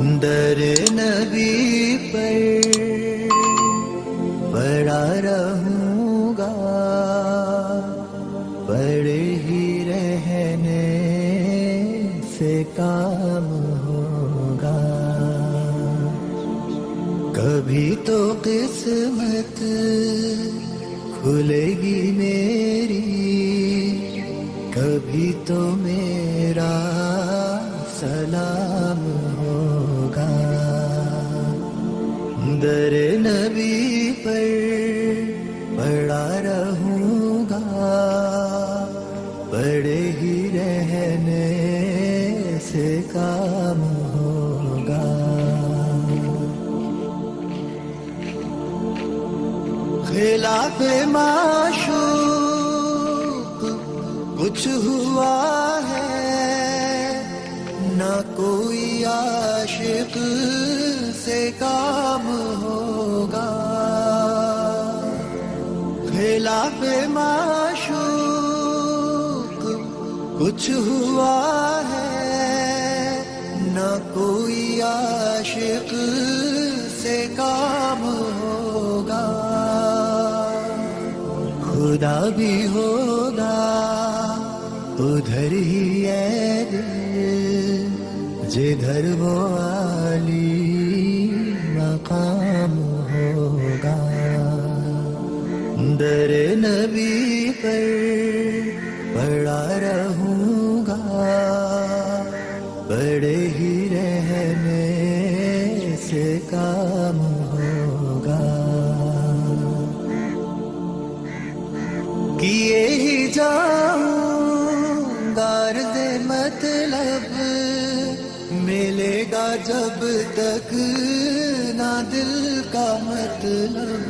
در نبی پر پڑا رہوں گا، پڑے ہی رہنے سے کام ہوگا. کبھی تو قسمت کھلے گی میری، کبھی تو میرا سلام ہوگا. در نبی پر پڑا رہوں گا، پڑے ہی رہنے سے کام ہوگا. خلاف معشوق کچھ ہوا ہے، نہ کوئی عاشق سے کام ہوگا. خلاف معشوق کچھ ہوا ہے، نہ کوئی عاشق سے کام ہوگا. خدا بھی ہوگا ادھر ہی ہے دل، جدھر وہ عالی مقام ہوگا. در نبی پر پڑا رہوں گا، پڑے ہی رہنے سے کام ہوگا. کیے ہی جاؤں گا عرض مطلب، ملے گا جب تک نہ دل کا مطلب.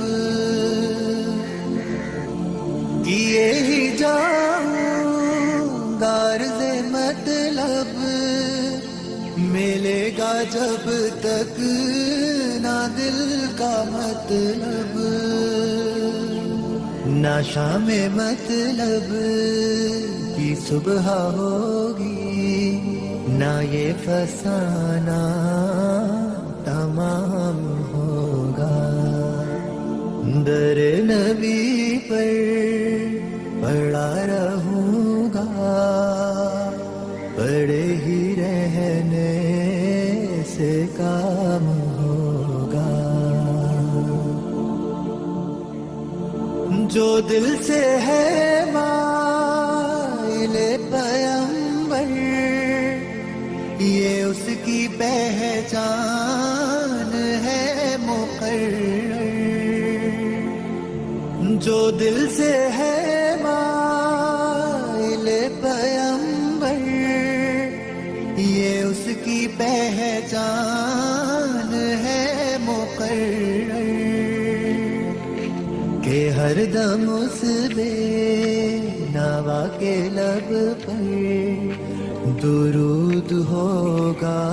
کیے ہی جاؤں گا عرض مطلب، ملے گا جب تک نہ دل کا مطلب. نہ شام مطلب کی صبح ہوگی، نہ یہ فسانہ تمام ہوگا. در نبی پر پڑا رہوں گا، پڑے ہی رہنے سے کام ہوگا. جو دل سے ہے مائل پیمبر، یہ اس کی پہچان ہے مقرر. جو دل سے ہے مائل پیمبر، یہ اس کی پہچان ہے مقرر. کہ ہر دم اس بے نوا کے لب پر درود ہوگا،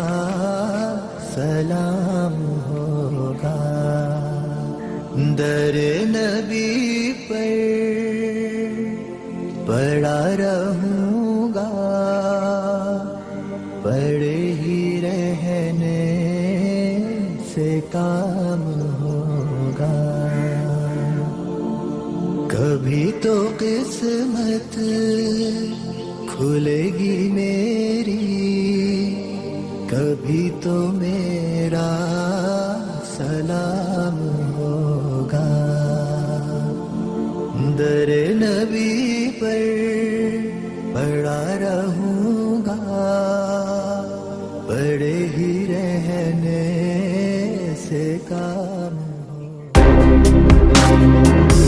سلام ہوگا. در نبی پر پڑا رہوں گا، پڑے ہی رہنے سے کام ہوگا. کبھی تو قسمت کھلے گی میری، کبھی تو میرا سلام ہوگا. در نبی پر پڑا رہوں گا، پڑے ہی رہنے سے کام